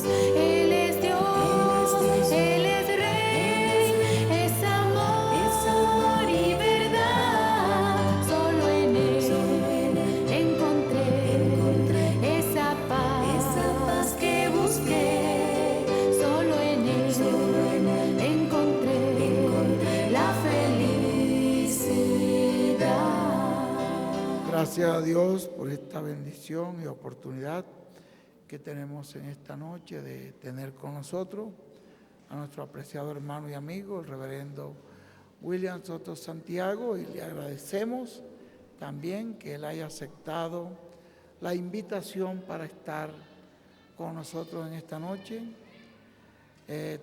Él es Dios, Él es Rey, es amor y verdad. Solo en Él encontré esa paz que busqué. Solo en Él encontré la felicidad. Gracias a Dios por esta bendición y oportunidad que tenemos en esta noche de tener con nosotros a nuestro apreciado hermano y amigo, el reverendo William Soto Santiago, y le agradecemos también que él haya aceptado la invitación para estar con nosotros en esta noche,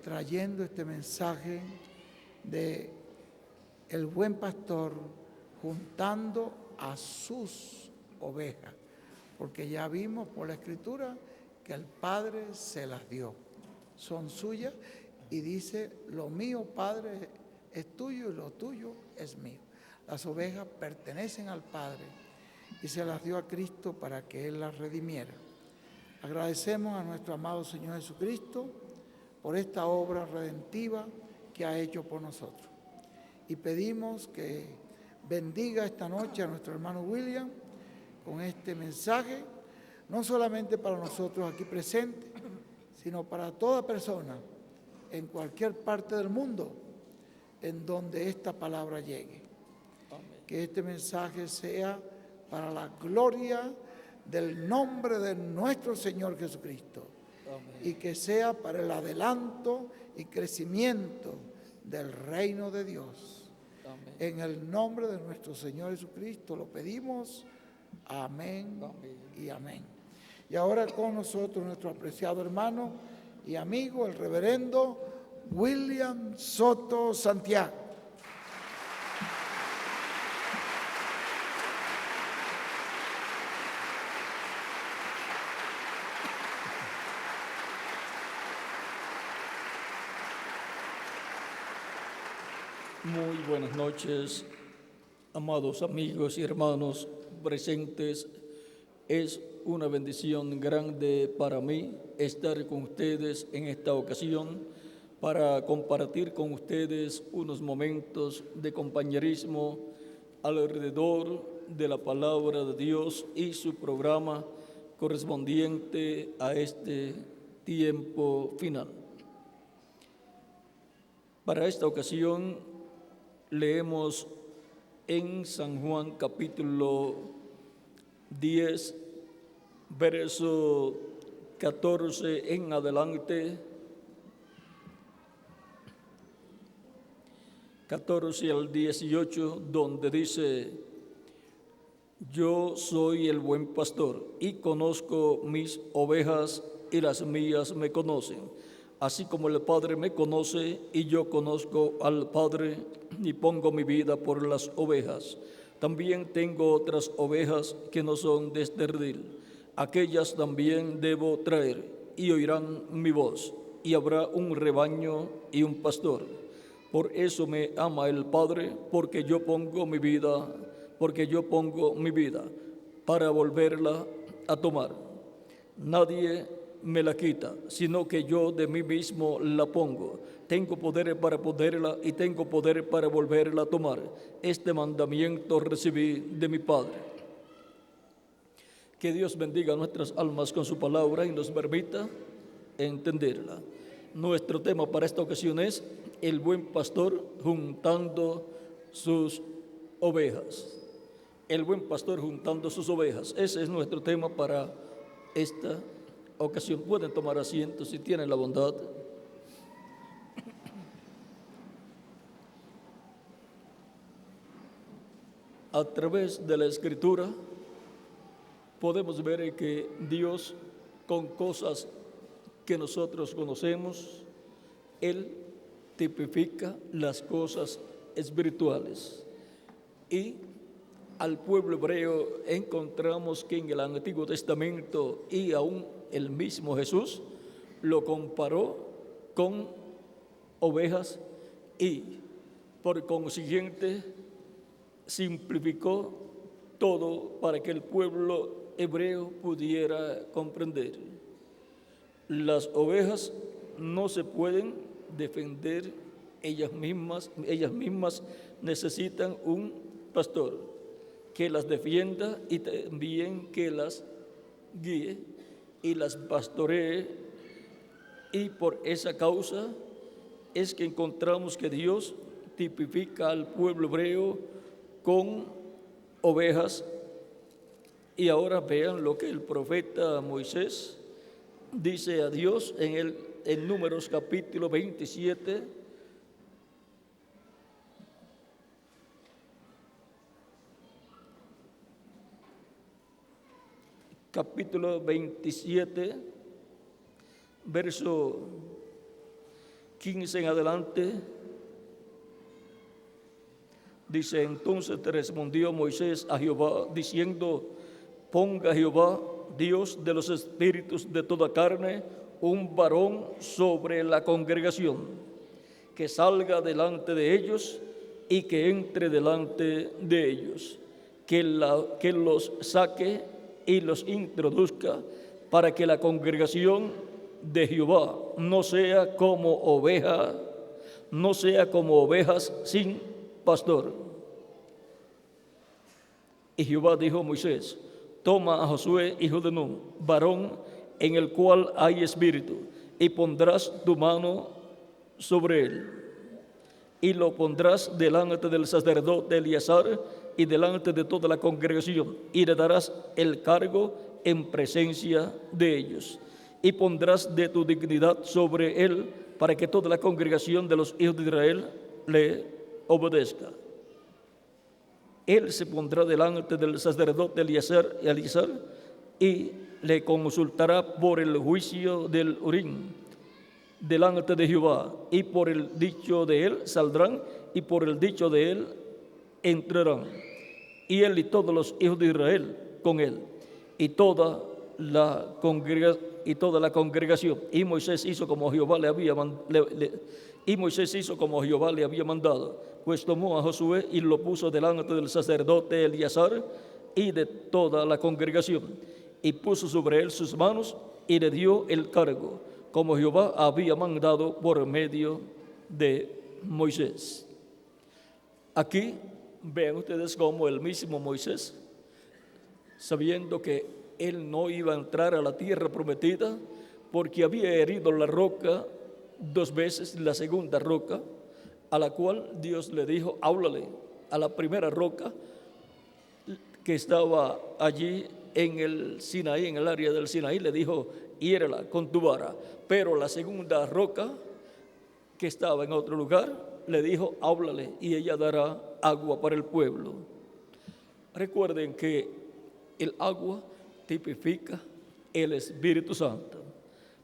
trayendo este mensaje de el buen pastor juntando a sus ovejas, porque ya vimos por la Escritura que el Padre se las dio, son suyas, y dice, lo mío, Padre, es tuyo y lo tuyo es mío. Las ovejas pertenecen al Padre y se las dio a Cristo para que Él las redimiera. Agradecemos a nuestro amado Señor Jesucristo por esta obra redentiva que ha hecho por nosotros. Y pedimos que bendiga esta noche a nuestro hermano William con este mensaje, no solamente para nosotros aquí presentes, sino para toda persona en cualquier parte del mundo en donde esta palabra llegue. Amén. Que este mensaje sea para la gloria del nombre de nuestro Señor Jesucristo. Amén. Y que sea para el adelanto y crecimiento del reino de Dios. Amén. En el nombre de nuestro Señor Jesucristo lo pedimos. Amén, amén y amén. Y ahora con nosotros nuestro apreciado hermano y amigo, el reverendo William Soto Santiago. Muy buenas noches, amados amigos y hermanos presentes. Es una bendición grande para mí estar con ustedes en esta ocasión para compartir con ustedes unos momentos de compañerismo alrededor de la palabra de Dios y su programa correspondiente a este tiempo final. Para esta ocasión leemos en San Juan capítulo 10, verso 14 en adelante, 14 al 18, donde dice: yo soy el buen pastor y conozco mis ovejas y las mías me conocen, así como el Padre me conoce y yo conozco al Padre y pongo mi vida por las ovejas. También tengo otras ovejas que no son de este redil. Aquellas también debo traer y oirán mi voz, y habrá un rebaño y un pastor. Por eso me ama el Padre, porque yo pongo mi vida para volverla a tomar. Nadie me la quita, sino que yo de mí mismo la pongo. Tengo poder para ponerla y tengo poder para volverla a tomar. Este mandamiento recibí de mi Padre. Que Dios bendiga nuestras almas con su palabra y nos permita entenderla. Nuestro tema para esta ocasión es el buen pastor juntando sus ovejas. El buen pastor juntando sus ovejas. Ese es nuestro tema para esta ocasión. Pueden tomar asiento si tienen la bondad. A través de la Escritura podemos ver que Dios, con cosas que nosotros conocemos, Él tipifica las cosas espirituales. Y al pueblo hebreo encontramos que en el Antiguo Testamento y aún el mismo Jesús lo comparó con ovejas y por consiguiente simplificó todo para que el pueblo hebreo pudiera comprender. Las ovejas no se pueden defender ellas mismas necesitan un pastor que las defienda y también que las guíe y las pastoree, y por esa causa es que encontramos que Dios tipifica al pueblo hebreo con ovejas. Y ahora vean lo que el profeta Moisés dice a Dios en Números capítulo 27, capítulo 27, verso 15 en adelante. Dice: entonces te respondió Moisés a Jehová, diciendo: ponga Jehová, Dios de los espíritus de toda carne, un varón sobre la congregación, que salga delante de ellos y que entre delante de ellos, que los saque y los introduzca, para que la congregación de Jehová no sea como ovejas sin pastor. Y Jehová dijo a Moisés: toma a Josué, hijo de Nun, varón en el cual hay espíritu, y pondrás tu mano sobre él, y lo pondrás delante del sacerdote Eleazar y delante de toda la congregación, y le darás el cargo en presencia de ellos, y pondrás de tu dignidad sobre él, para que toda la congregación de los hijos de Israel le obedezca. Él se pondrá delante del sacerdote Eleazar y le consultará por el juicio del Urim delante de Jehová, y por el dicho de él saldrán, y por el dicho de él entrarán, y él y todos los hijos de Israel con él, y toda la congregación. Y Moisés hizo como Jehová le había mandado, pues tomó a Josué y lo puso delante del sacerdote Eleazar y de toda la congregación, y puso sobre él sus manos y le dio el cargo, como Jehová había mandado por medio de Moisés. Aquí vean ustedes cómo el mismo Moisés, sabiendo que él no iba a entrar a la tierra prometida porque había herido la roca 2 veces, la segunda roca, a la cual Dios le dijo: háblale a la primera roca que estaba allí en el Sinaí, en el área del Sinaí, le dijo: hiérela con tu vara. Pero la segunda roca, que estaba en otro lugar, le dijo: háblale y ella dará agua para el pueblo. Recuerden que el agua tipifica el Espíritu Santo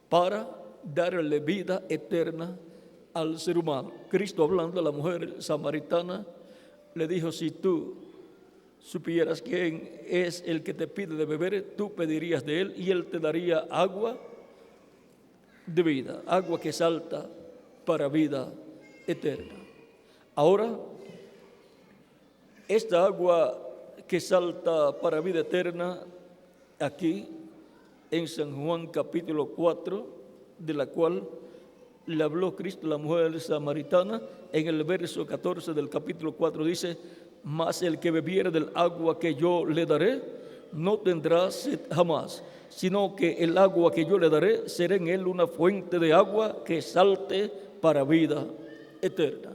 para darle vida eterna al ser humano. Cristo, hablando a la mujer samaritana, le dijo: si tú supieras quién es el que te pide de beber, tú pedirías de él y él te daría agua de vida, agua que salta para vida eterna. Ahora, esta agua que salta para vida eterna, aquí en San Juan capítulo 4, de la cual le habló Cristo a la mujer samaritana, en el verso 14 del capítulo 4 dice: mas el que bebiere del agua que yo le daré, no tendrá sed jamás, sino que el agua que yo le daré será en él una fuente de agua que salte para vida eterna.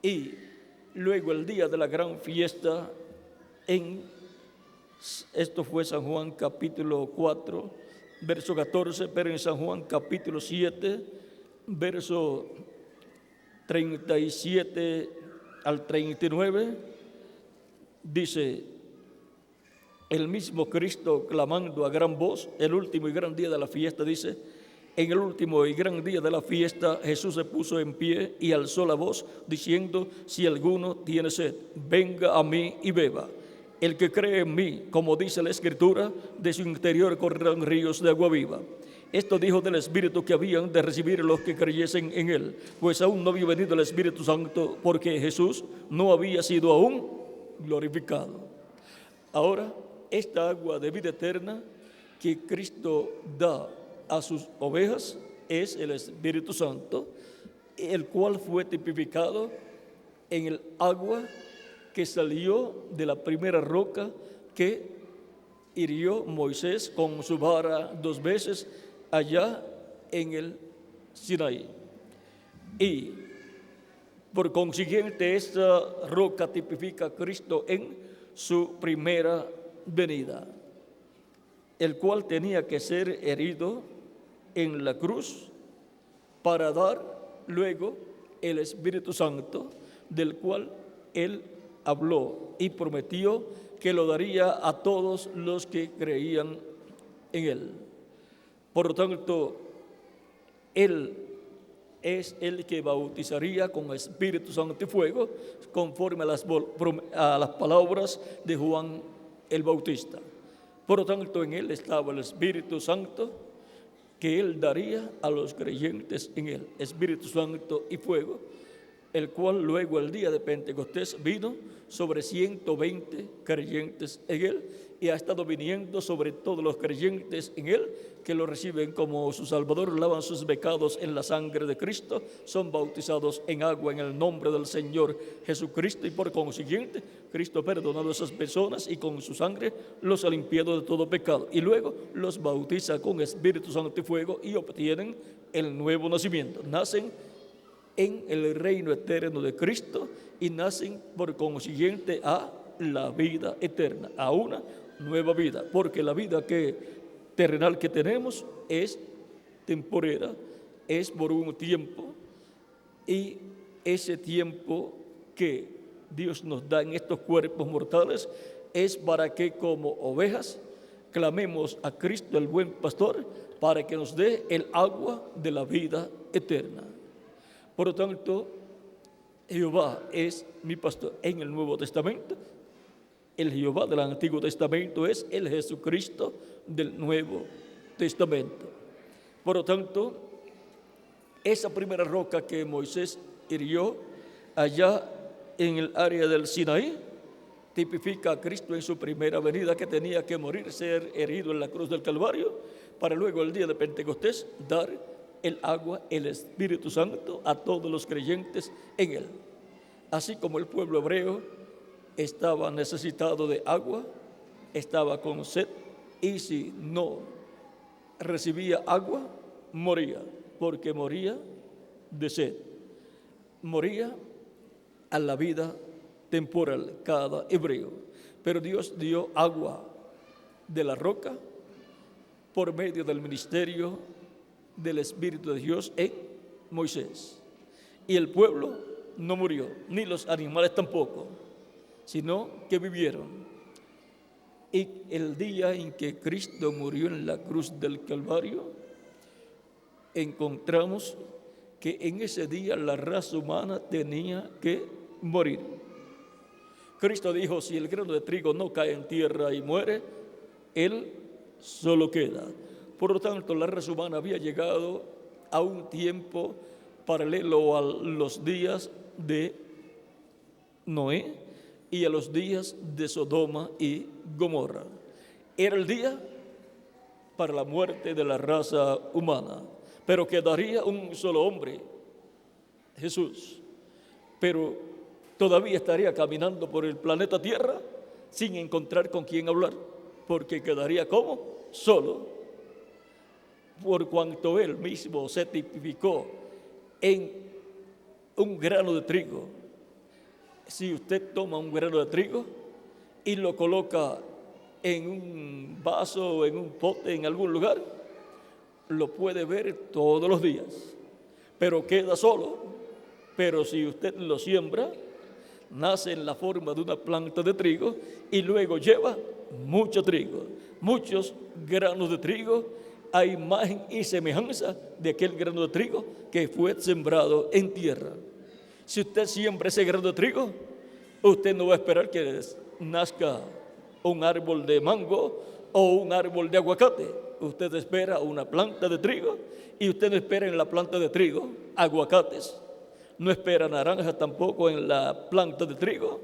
Y luego el día de la gran fiesta, esto fue San Juan capítulo 4, verso 14, pero en San Juan capítulo 7, verso 37 al 39, dice el mismo Cristo clamando a gran voz, el último y gran día de la fiesta, dice: en el último y gran día de la fiesta, Jesús se puso en pie y alzó la voz, diciendo: si alguno tiene sed, venga a mí y beba. El que cree en mí, como dice la Escritura, de su interior correrán ríos de agua viva. Esto dijo del Espíritu que habían de recibir los que creyesen en él, pues aún no había venido el Espíritu Santo, porque Jesús no había sido aún glorificado. Ahora, esta agua de vida eterna que Cristo da a sus ovejas es el Espíritu Santo, el cual fue tipificado en el agua que salió de la primera roca que hirió Moisés con su vara 2 veces allá en el Sinaí. Y por consiguiente esta roca tipifica a Cristo en su primera venida, el cual tenía que ser herido en la cruz para dar luego el Espíritu Santo, del cual Él habló y prometió que lo daría a todos los que creían en Él. Por lo tanto, Él es el que bautizaría con Espíritu Santo y fuego, conforme a las palabras de Juan el Bautista. Por lo tanto, en Él estaba el Espíritu Santo que Él daría a los creyentes en Él, Espíritu Santo y fuego, el cual luego el día de Pentecostés vino sobre 120 creyentes en Él y ha estado viniendo sobre todos los creyentes en Él que lo reciben como su Salvador, lavan sus pecados en la sangre de Cristo, son bautizados en agua en el nombre del Señor Jesucristo y por consiguiente Cristo ha perdonado a esas personas y con su sangre los ha limpiado de todo pecado y luego los bautiza con Espíritu Santo y fuego y obtienen el nuevo nacimiento, nacen en el reino eterno de Cristo y nacen por consiguiente a la vida eterna, a una nueva vida, porque la vida terrenal que tenemos es temporera, es por un tiempo, y ese tiempo que Dios nos da en estos cuerpos mortales es para que como ovejas clamemos a Cristo el buen pastor para que nos dé el agua de la vida eterna. Por lo tanto, Jehová es mi pastor. En el Nuevo Testamento, el Jehová del Antiguo Testamento es el Jesucristo del Nuevo Testamento. Por lo tanto, esa primera roca que Moisés hirió allá en el área del Sinaí tipifica a Cristo en su primera venida, que tenía que morir, ser herido en la cruz del Calvario, para luego el día de Pentecostés dar el agua, el Espíritu Santo a todos los creyentes en Él. Así como el pueblo hebreo estaba necesitado de agua, estaba con sed, y si no recibía agua, moría, porque moría de sed. Moría a la vida temporal cada hebreo. Pero Dios dio agua de la roca por medio del ministerio del Espíritu de Dios en Moisés. Y el pueblo no murió, ni los animales tampoco, sino que vivieron. Y el día en que Cristo murió en la cruz del Calvario, encontramos que en ese día la raza humana tenía que morir. Cristo dijo, si el grano de trigo no cae en tierra y muere, él solo queda. Por lo tanto, la raza humana había llegado a un tiempo paralelo a los días de Noé y a los días de Sodoma y Gomorra. Era el día para la muerte de la raza humana, pero quedaría un solo hombre, Jesús. Pero todavía estaría caminando por el planeta Tierra sin encontrar con quién hablar, porque quedaría como solo, por cuanto él mismo se tipificó en un grano de trigo. Si usted toma un grano de trigo y lo coloca en un vaso o en un pote en algún lugar, lo puede ver todos los días, pero queda solo. Pero si usted lo siembra, nace en la forma de una planta de trigo y luego lleva mucho trigo, muchos granos de trigo, a imagen y semejanza de aquel grano de trigo que fue sembrado en tierra. Si usted siembra ese grano de trigo, usted no va a esperar que nazca un árbol de mango o un árbol de aguacate. Usted espera una planta de trigo y usted no espera en la planta de trigo aguacates. No espera naranja tampoco en la planta de trigo.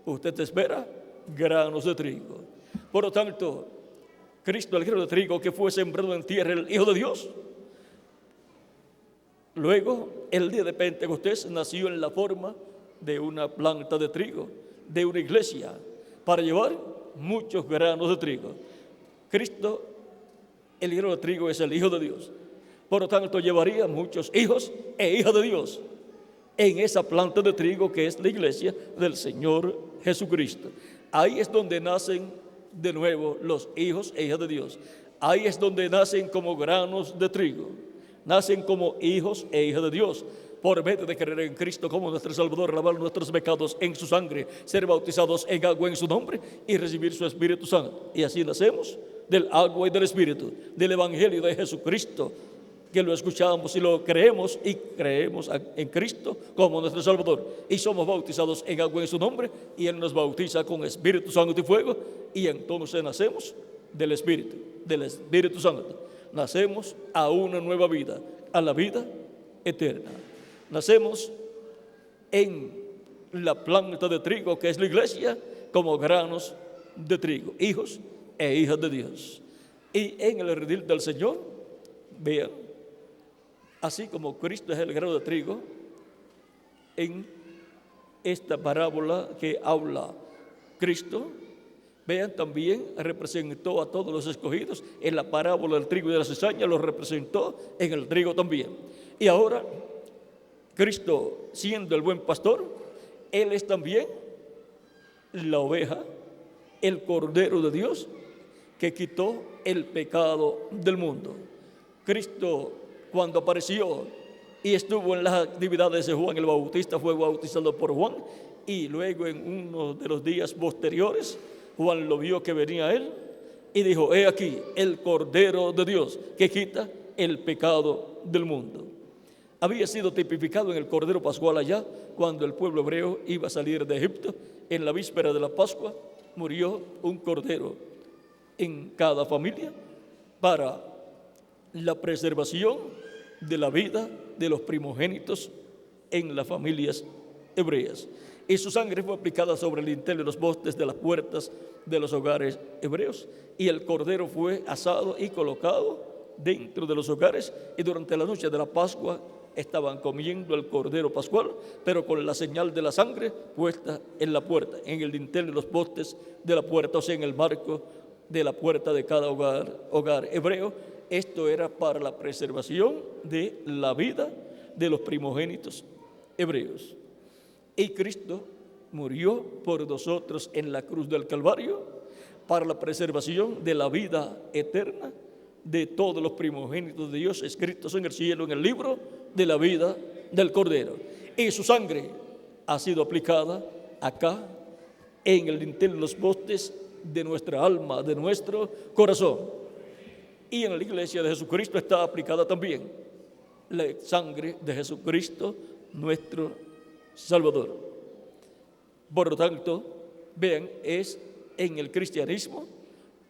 Usted espera granos de trigo. Por lo tanto, Cristo, el grano de trigo que fue sembrado en tierra, el Hijo de Dios. Luego, el día de Pentecostés nació en la forma de una planta de trigo, de una iglesia, para llevar muchos granos de trigo. Cristo, el grano de trigo, es el Hijo de Dios. Por lo tanto, llevaría muchos hijos e hijas de Dios en esa planta de trigo que es la iglesia del Señor Jesucristo. Ahí es donde nacen de nuevo los hijos e hijas de Dios. Ahí es donde nacen como granos de trigo. Nacen como hijos e hijas de Dios por medio de creer en Cristo como nuestro Salvador, lavar nuestros pecados en su sangre, ser bautizados en agua en su nombre y recibir su Espíritu Santo. Y así nacemos del agua y del Espíritu, del Evangelio de Jesucristo, que lo escuchamos y lo creemos, y creemos en Cristo como nuestro Salvador, y somos bautizados en agua en su nombre, y Él nos bautiza con Espíritu Santo y fuego, y entonces nacemos del Espíritu Santo. Nacemos a una nueva vida, a la vida eterna. Nacemos en la planta de trigo que es la iglesia, como granos de trigo, hijos e hijas de Dios. Y en el redil del Señor, vean, así como Cristo es el grano de trigo, en esta parábola que habla Cristo, vean, también representó a todos los escogidos. En la parábola del trigo y de la cizaña los representó en el trigo también. Y ahora, Cristo, siendo el buen pastor, Él es también la oveja, el Cordero de Dios, que quitó el pecado del mundo. Cristo, cuando apareció y estuvo en las actividades de Juan el Bautista, fue bautizado por Juan, y luego en uno de los días posteriores, Juan lo vio que venía a él y dijo: he aquí el Cordero de Dios que quita el pecado del mundo. Había sido tipificado en el Cordero Pascual allá, cuando el pueblo hebreo iba a salir de Egipto. En la víspera de la Pascua murió un cordero en cada familia para la preservación de la vida de los primogénitos en las familias hebreas. Y su sangre fue aplicada sobre el dintel y los postes de las puertas de los hogares hebreos. Y el cordero fue asado y colocado dentro de los hogares. Y durante la noche de la Pascua estaban comiendo el cordero pascual, pero con la señal de la sangre puesta en la puerta, en el dintel y los postes de la puerta, o sea, en el marco de la puerta de cada hogar hebreo. Esto era para la preservación de la vida de los primogénitos hebreos. Y Cristo murió por nosotros en la cruz del Calvario para la preservación de la vida eterna de todos los primogénitos de Dios escritos en el cielo, en el libro de la vida del Cordero. Y su sangre ha sido aplicada acá en el dintel de los postes de nuestra alma, de nuestro corazón. Y en la iglesia de Jesucristo está aplicada también la sangre de Jesucristo, nuestro Salvador. Por lo tanto, vean, es en el cristianismo,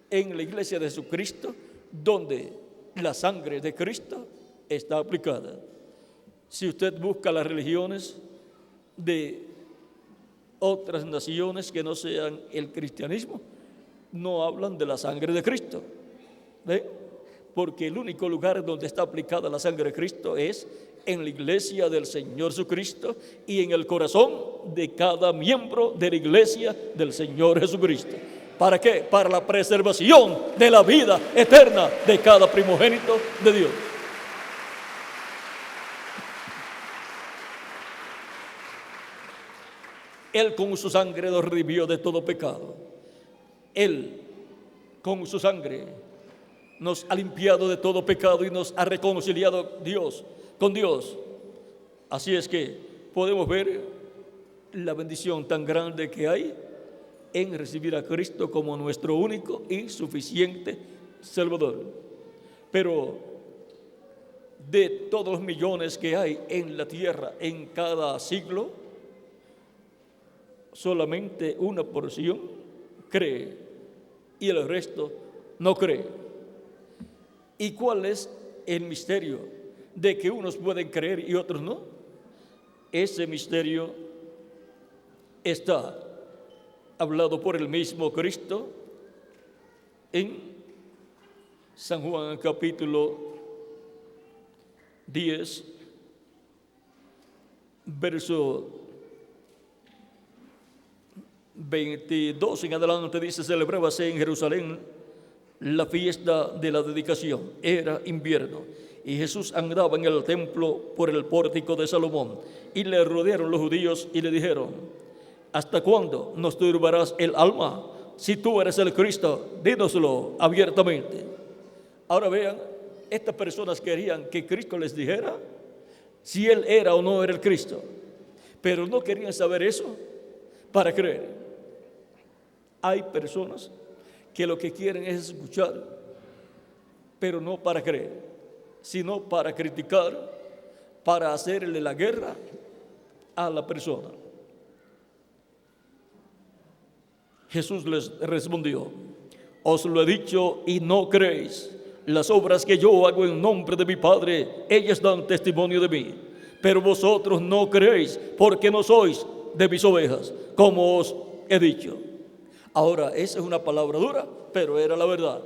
en la iglesia de Jesucristo, donde la sangre de Cristo está aplicada. Si usted busca las religiones de otras naciones que no sean el cristianismo, no hablan de la sangre de Cristo, ¿ve? Porque el único lugar donde está aplicada la sangre de Cristo es en la iglesia del Señor Jesucristo y en el corazón de cada miembro de la iglesia del Señor Jesucristo. ¿Para qué? Para la preservación de la vida eterna de cada primogénito de Dios. Él con su sangre nos redimió de todo pecado. Él con su sangre nos ha limpiado de todo pecado y nos ha reconciliado con Dios. Así es que podemos ver la bendición tan grande que hay en recibir a Cristo como nuestro único y suficiente Salvador. Pero de todos los millones que hay en la tierra en cada siglo, solamente una porción cree y el resto no cree. ¿Y cuál es el misterio de que unos pueden creer y otros no? Ese misterio está hablado por el mismo Cristo en San Juan capítulo 10, verso 22 en adelante, dice: celebrábase en Jerusalén la fiesta de la dedicación. Era invierno y Jesús andaba en el templo por el pórtico de Salomón, y le rodearon los judíos y le dijeron: ¿hasta cuándo nos turbarás el alma? Si tú eres el Cristo, dínoslo abiertamente. Ahora vean, estas personas querían que Cristo les dijera si Él era o no era el Cristo, pero no querían saber eso para creer. Hay personas que lo que quieren es escuchar, pero no para creer, sino para criticar, para hacerle la guerra a la persona. Jesús les respondió: os lo he dicho y no creéis. Las obras que yo hago en nombre de mi Padre, ellas dan testimonio de mí, pero vosotros no creéis, porque no sois de mis ovejas, como os he dicho. Ahora, esa es una palabra dura, pero era la verdad.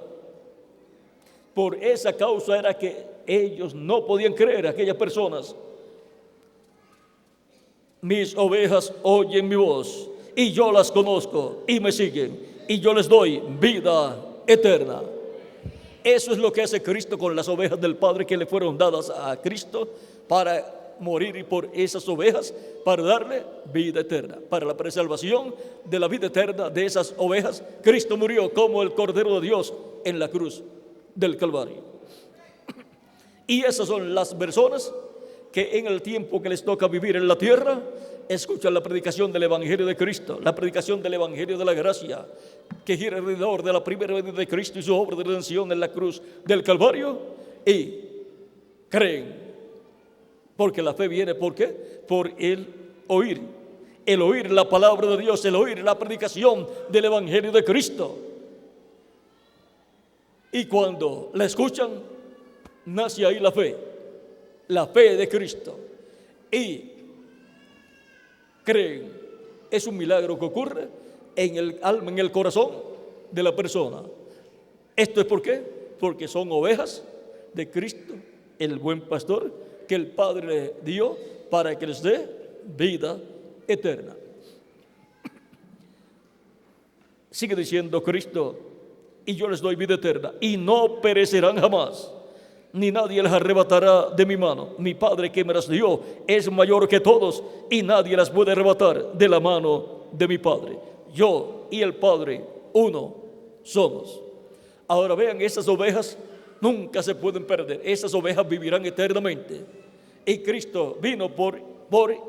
Por esa causa era que ellos no podían creer, aquellas personas. Mis ovejas oyen mi voz, y yo las conozco, y me siguen, y yo les doy vida eterna. Eso es lo que hace Cristo con las ovejas del Padre, que le fueron dadas a Cristo para morir y por esas ovejas, para darle vida eterna, para la preservación de la vida eterna de esas ovejas. Cristo murió como el Cordero de Dios en la cruz del Calvario. Y esas son las personas que en el tiempo que les toca vivir en la tierra, escuchan la predicación del Evangelio de Cristo, la predicación del Evangelio de la gracia, que gira alrededor de la primera venida de Cristo y su obra de redención en la cruz del Calvario, y creen. Porque la fe viene, ¿por qué? Por el oír la palabra de Dios, el oír la predicación del Evangelio de Cristo. Y cuando la escuchan, nace ahí la fe de Cristo, y creen. Es un milagro que ocurre en el alma, en el corazón de la persona. ¿Esto es por qué? Porque son ovejas de Cristo, el buen pastor, que el Padre le dio para que les dé vida eterna. Sigue diciendo Cristo: y yo les doy vida eterna, y no perecerán jamás, ni nadie las arrebatará de mi mano. Mi Padre que me las dio es mayor que todos, y nadie las puede arrebatar de la mano de mi Padre. Yo y el Padre uno somos. Ahora vean, esas ovejas nunca se pueden perder. Esas ovejas vivirán eternamente. Y Cristo vino por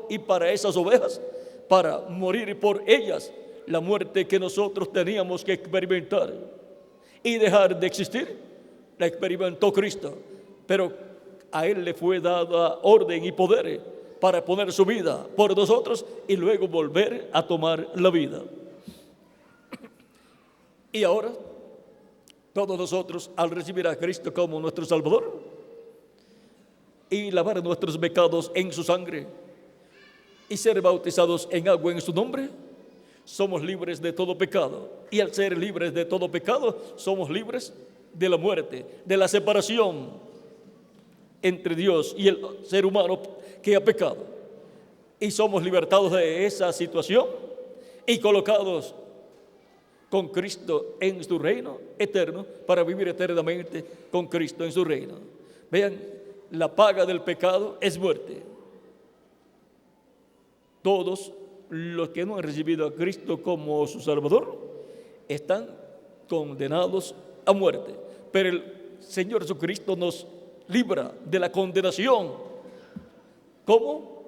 y para esas ovejas, para morir por ellas la muerte que nosotros teníamos que experimentar y dejar de existir. La experimentó Cristo, pero a Él le fue dada orden y poder para poner su vida por nosotros y luego volver a tomar la vida. Y ahora, todos nosotros, al recibir a Cristo como nuestro Salvador y lavar nuestros pecados en su sangre y ser bautizados en agua en su nombre, somos libres de todo pecado. Y al ser libres de todo pecado, somos libres de la muerte, de la separación entre Dios y el ser humano que ha pecado. Y somos libertados de esa situación y colocados con Cristo en su reino eterno, para vivir eternamente con Cristo en su reino. Vean, la paga del pecado es muerte. Todos los que no han recibido a Cristo como su Salvador están condenados a muerte, pero el Señor Jesucristo nos libra de la condenación. ¿Cómo?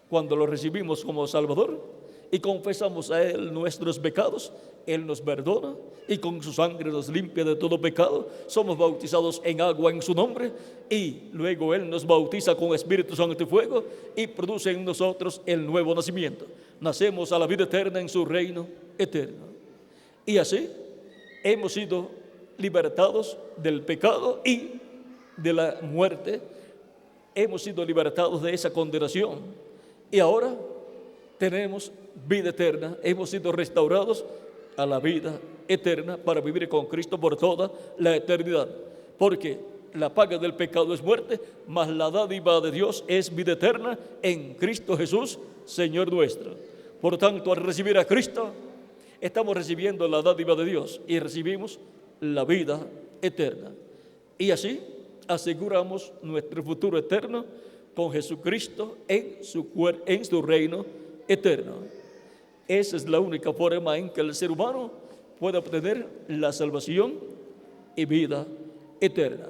Cuando lo recibimos como Salvador y confesamos a Él nuestros pecados, Él nos perdona y con su sangre nos limpia de todo pecado. Somos bautizados en agua en su nombre y luego Él nos bautiza con Espíritu Santo y fuego y produce en nosotros el nuevo nacimiento. Nacemos a la vida eterna en su reino eterno. Y así hemos sido libertados del pecado y de la muerte. Hemos sido libertados de esa condenación y ahora tenemos vida eterna. Hemos sido restaurados a la vida eterna para vivir con Cristo por toda la eternidad. Porque la paga del pecado es muerte, mas la dádiva de Dios es vida eterna en Cristo Jesús, Señor nuestro. Por tanto, al recibir a Cristo, estamos recibiendo la dádiva de Dios y recibimos la vida eterna. Y así aseguramos nuestro futuro eterno con Jesucristo en su reino eterno. Esa es la única forma en que el ser humano puede obtener la salvación y vida eterna.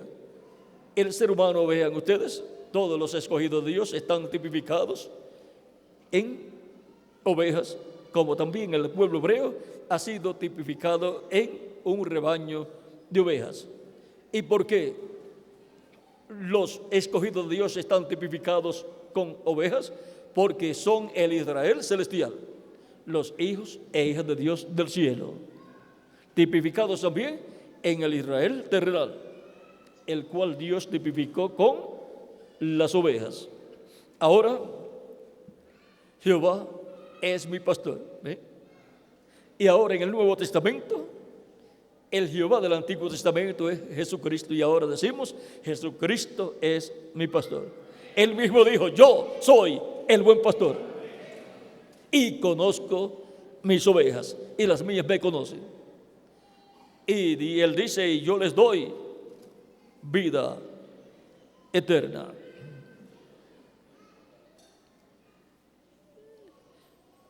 El ser humano, vean ustedes, todos los escogidos de Dios están tipificados en ovejas, como también el pueblo hebreo ha sido tipificado en un rebaño de ovejas. ¿Y por qué los escogidos de Dios están tipificados con ovejas? Porque son el Israel celestial, los hijos e hijas de Dios del cielo, tipificados también en el Israel terrenal, el cual Dios tipificó con las ovejas. Ahora, Jehová es mi pastor. ¿Ve? Y ahora en el Nuevo Testamento, el Jehová del Antiguo Testamento es Jesucristo, y ahora decimos, Jesucristo es mi pastor. Él mismo dijo, yo soy el buen pastor y conozco mis ovejas y las mías me conocen. Y él dice, y yo les doy vida eterna.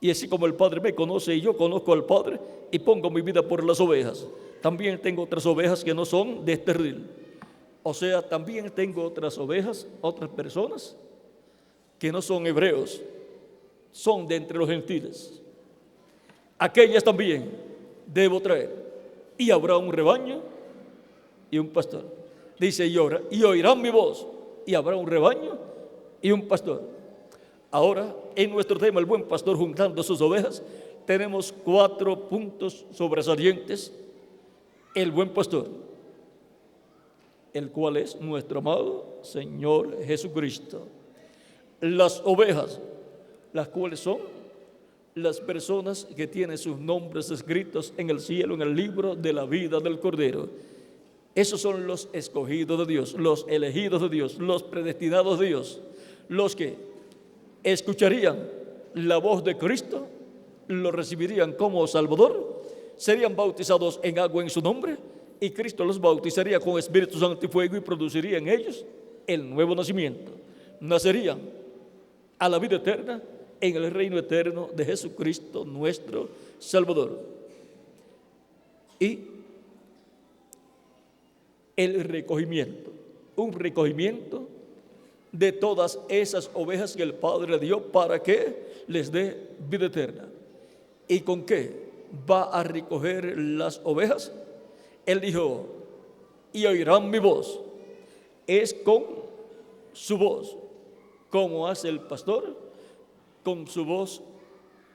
Y así como el Padre me conoce y yo conozco al Padre y pongo mi vida por las ovejas, también tengo otras ovejas que no son de este redil. O sea, también tengo otras ovejas, otras personas que no son hebreos, son de entre los gentiles. Aquellas también debo traer. Y habrá un rebaño y un pastor. Dice, y oirán mi voz, y habrá un rebaño y un pastor. Ahora, en nuestro tema, el buen pastor juntando sus ovejas, tenemos 4 puntos sobresalientes. El buen pastor, el cual es nuestro amado Señor Jesucristo. Las ovejas, las cuales son las personas que tienen sus nombres escritos en el cielo, en el libro de la vida del Cordero. Esos son los escogidos de Dios, los elegidos de Dios, los predestinados de Dios, los que escucharían la voz de Cristo, lo recibirían como Salvador, serían bautizados en agua en su nombre, y Cristo los bautizaría con Espíritu Santo y fuego y produciría en ellos el nuevo nacimiento. Nacerían a la vida eterna en el reino eterno de Jesucristo, nuestro Salvador. Y el recogimiento, un recogimiento de todas esas ovejas que el Padre dio para que les dé vida eterna. ¿Y con qué va a recoger las ovejas? Él dijo, y oirán mi voz. Es con su voz, como hace el pastor, con su voz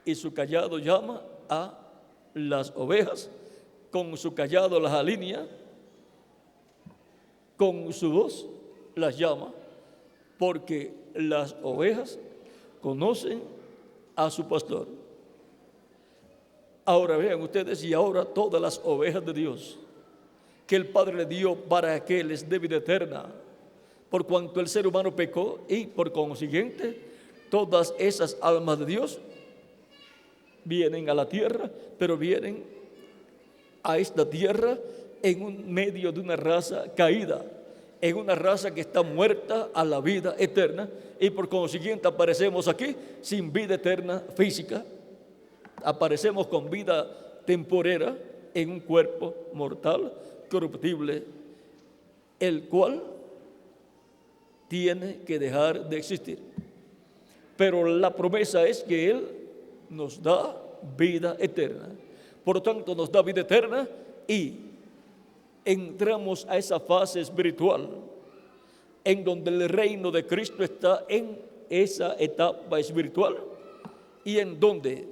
y su cayado llama a las ovejas, con su cayado las alinea, con su voz las llama, porque las ovejas conocen a su pastor. Ahora vean ustedes, y ahora todas las ovejas de Dios que el Padre le dio para que les dé vida eterna, por cuanto el ser humano pecó, y por consiguiente todas esas almas de Dios vienen a la tierra, pero vienen a esta tierra en un medio de una raza caída, en una raza que está muerta a la vida eterna, y por consiguiente aparecemos aquí sin vida eterna física, aparecemos con vida temporera en un cuerpo mortal, corruptible, el cual tiene que dejar de existir. Pero la promesa es que Él nos da vida eterna. Por lo tanto, nos da vida eterna y entramos a esa fase espiritual en donde el reino de Cristo está en esa etapa espiritual y en donde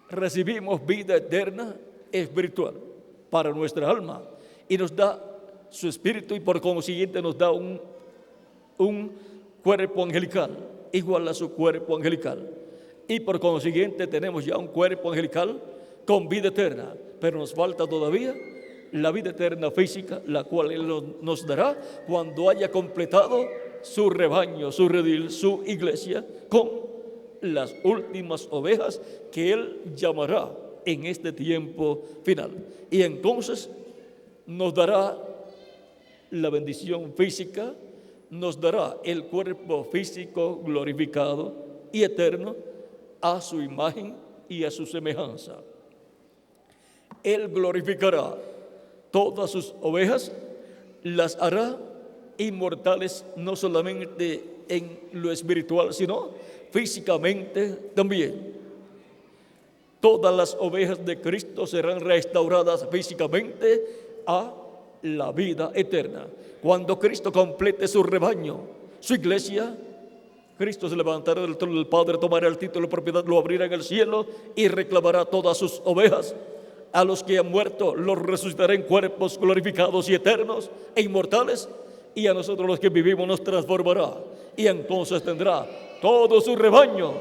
recibimos vida eterna espiritual para nuestra alma y nos da su espíritu y por consiguiente nos da un cuerpo angelical igual a su cuerpo angelical y por consiguiente tenemos ya un cuerpo angelical con vida eterna, pero nos falta todavía la vida eterna física, la cual Él nos dará cuando haya completado su rebaño, su redil, su iglesia, con las últimas ovejas que Él llamará en este tiempo final. Y entonces nos dará la bendición física, nos dará el cuerpo físico glorificado y eterno a su imagen y a su semejanza. Él glorificará todas sus ovejas, las hará inmortales no solamente en lo espiritual, sino físicamente también. Todas las ovejas de Cristo serán restauradas físicamente a la vida eterna. Cuando Cristo complete su rebaño, su iglesia, Cristo se levantará del trono del Padre, tomará el título de propiedad, lo abrirá en el cielo y reclamará todas sus ovejas. A los que han muerto los resucitará en cuerpos glorificados y eternos e inmortales, y a nosotros los que vivimos nos transformará, y entonces tendrá todo su rebaño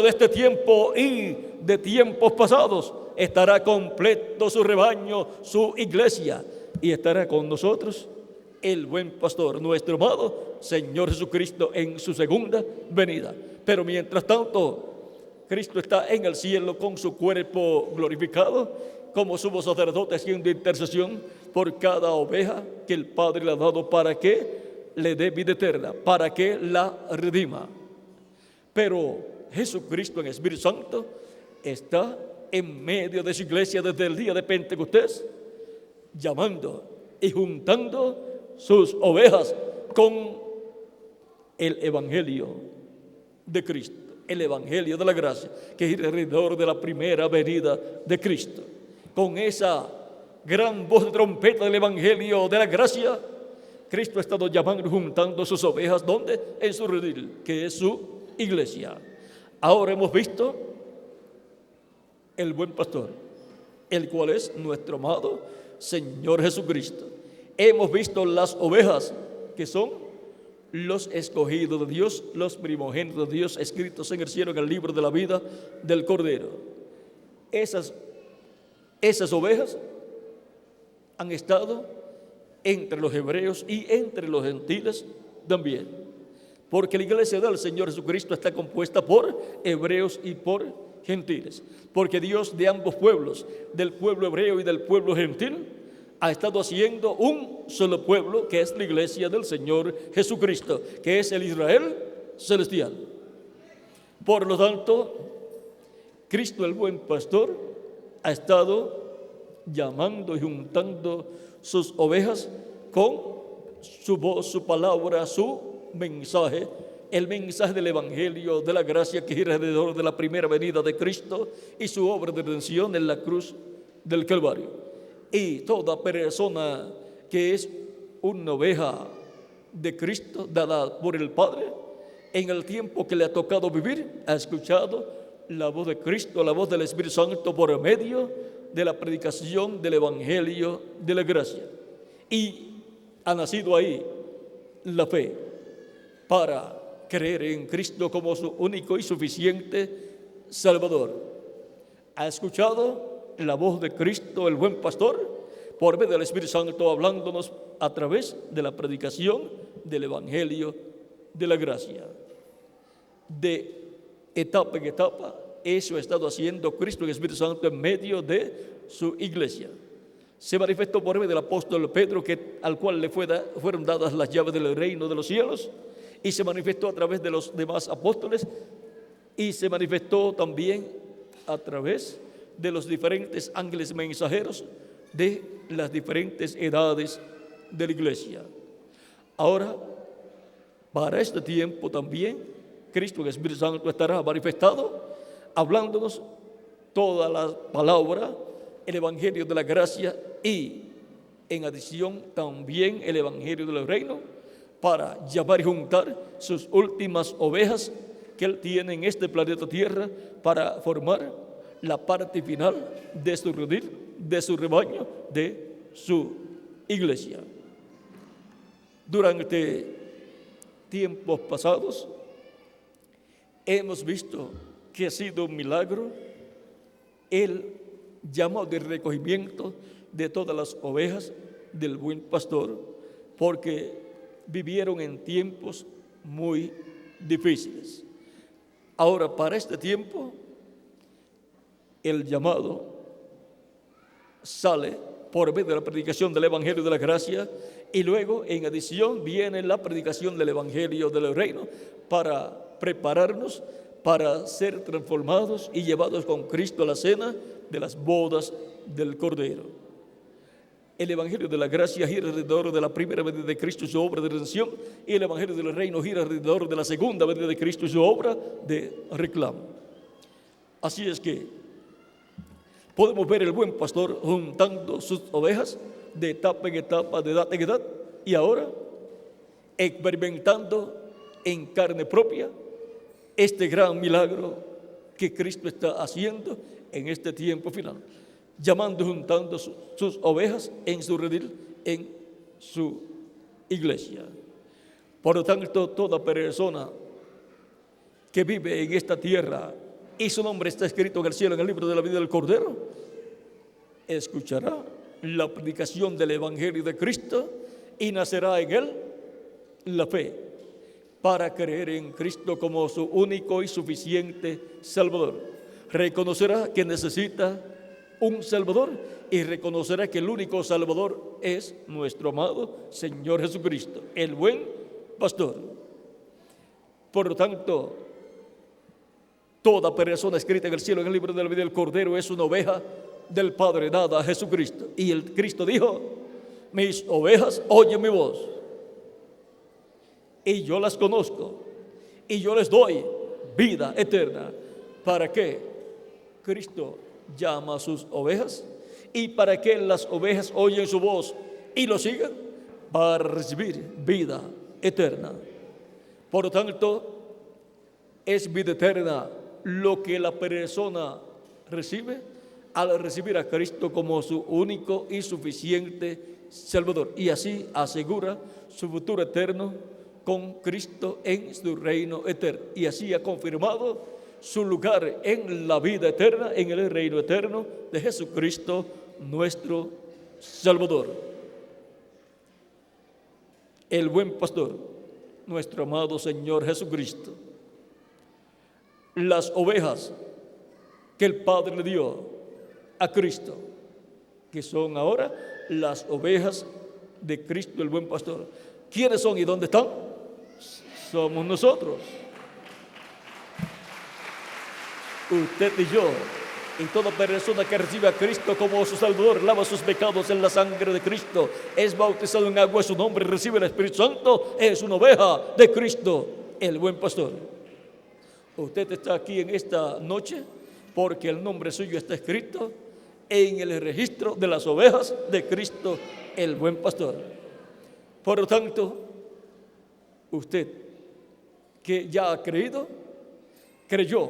de este tiempo y de tiempos pasados. Estará completo su rebaño, su iglesia, y estará con nosotros el buen pastor, nuestro amado Señor Jesucristo, en su segunda venida. Pero mientras tanto, Cristo está en el cielo con su cuerpo glorificado, como sumo sacerdote haciendo intercesión por cada oveja que el Padre le ha dado para que le dé vida eterna, para que la redima. Pero Jesucristo en Espíritu Santo está en medio de su iglesia desde el día de Pentecostés, llamando y juntando sus ovejas con el Evangelio de Cristo, el Evangelio de la gracia, que es alrededor de la primera venida de Cristo. Con esa gran voz de trompeta del Evangelio de la gracia, Cristo ha estado llamando y juntando sus ovejas, ¿dónde? En su redil, que es su iglesia. Ahora hemos visto el buen pastor, el cual es nuestro amado Señor Jesucristo. Hemos visto las ovejas, que son los escogidos de Dios, los primogénitos de Dios, escritos en el cielo en el libro de la vida del Cordero. Esas ovejas han estado entre los hebreos y entre los gentiles también, porque la iglesia del Señor Jesucristo está compuesta por hebreos y por gentiles, porque Dios de ambos pueblos, del pueblo hebreo y del pueblo gentil, ha estado haciendo un solo pueblo, que es la iglesia del Señor Jesucristo, que es el Israel celestial. Por lo tanto, Cristo el buen pastor ha estado llamando y juntando sus ovejas con su voz, su palabra, su mensaje, el mensaje del Evangelio de la gracia, que gira alrededor de la primera venida de Cristo y su obra de redención en la cruz del Calvario. Y toda persona que es una oveja de Cristo dada por el Padre, en el tiempo que le ha tocado vivir, ha escuchado la voz de Cristo, la voz del Espíritu Santo por medio de la predicación del Evangelio de la gracia. Y ha nacido ahí la fe para creer en Cristo como su único y suficiente Salvador. Ha escuchado la voz de Cristo, el buen pastor, por medio del Espíritu Santo, hablándonos a través de la predicación del Evangelio de la gracia. De etapa en etapa, eso ha estado haciendo Cristo, el Espíritu Santo, en medio de su iglesia. Se manifestó por medio del apóstol Pedro, al cual le fueron dadas las llaves del reino de los cielos, y se manifestó a través de los demás apóstoles, y se manifestó también a través de los diferentes ángeles mensajeros de las diferentes edades de la iglesia. Ahora, para este tiempo también, Cristo, el Espíritu Santo, estará manifestado, hablándonos toda la palabra, el Evangelio de la gracia, y en adición también el Evangelio del reino, para llamar y juntar sus últimas ovejas que Él tiene en este planeta Tierra, para formar la parte final de su redil, de su rebaño, de su iglesia. Durante tiempos pasados hemos visto que ha sido un milagro el llamado de recogimiento de todas las ovejas del buen pastor, porque vivieron en tiempos muy difíciles. Ahora, para este tiempo, el llamado sale por medio de la predicación del Evangelio de la Gracia, y luego en adición viene la predicación del Evangelio del Reino para prepararnos para ser transformados y llevados con Cristo a la cena de las bodas del Cordero. El Evangelio de la Gracia gira alrededor de la primera venida de Cristo y su obra de redención, y el Evangelio del Reino gira alrededor de la segunda venida de Cristo y su obra de reclamo. Así es que podemos ver el buen pastor juntando sus ovejas de etapa en etapa, de edad en edad, y ahora experimentando en carne propia este gran milagro que Cristo está haciendo en este tiempo final, llamando, juntando sus ovejas en su redil, en su iglesia. Por lo tanto, toda persona que vive en esta tierra y su nombre está escrito en el cielo, en el libro de la vida del Cordero, escuchará la predicación del Evangelio de Cristo y nacerá en él la fe para creer en Cristo como su único y suficiente Salvador. Reconocerá que necesita un Salvador y reconocerá que el único Salvador es nuestro amado Señor Jesucristo, el buen pastor. Por lo tanto, toda persona escrita en el cielo, en el libro de la vida del Cordero, es una oveja del Padre dada a Jesucristo. Y el Cristo dijo: mis ovejas oyen mi voz, y yo las conozco, y yo les doy vida eterna. ¿Para qué Cristo llama a sus ovejas? ¿Y para qué las ovejas oyen su voz y lo siguen? Para recibir vida eterna. Por lo tanto, es vida eterna lo que la persona recibe al recibir a Cristo como su único y suficiente Salvador, y así asegura su futuro eterno con Cristo en su reino eterno, y así ha confirmado su lugar en la vida eterna, en el reino eterno de Jesucristo nuestro Salvador. El buen pastor, nuestro amado Señor Jesucristo. Las ovejas que el Padre le dio a Cristo, que son ahora las ovejas de Cristo el buen pastor. ¿Quiénes son y dónde están? Somos nosotros, usted y yo. Y toda persona que recibe a Cristo como su Salvador, lava sus pecados en la sangre de Cristo, es bautizado en agua en su nombre, recibe el Espíritu Santo, es una oveja de Cristo el buen pastor. Usted está aquí en esta noche porque el nombre suyo está escrito en el registro de las ovejas de Cristo el buen pastor. Por lo tanto, usted que ya ha creído, creyó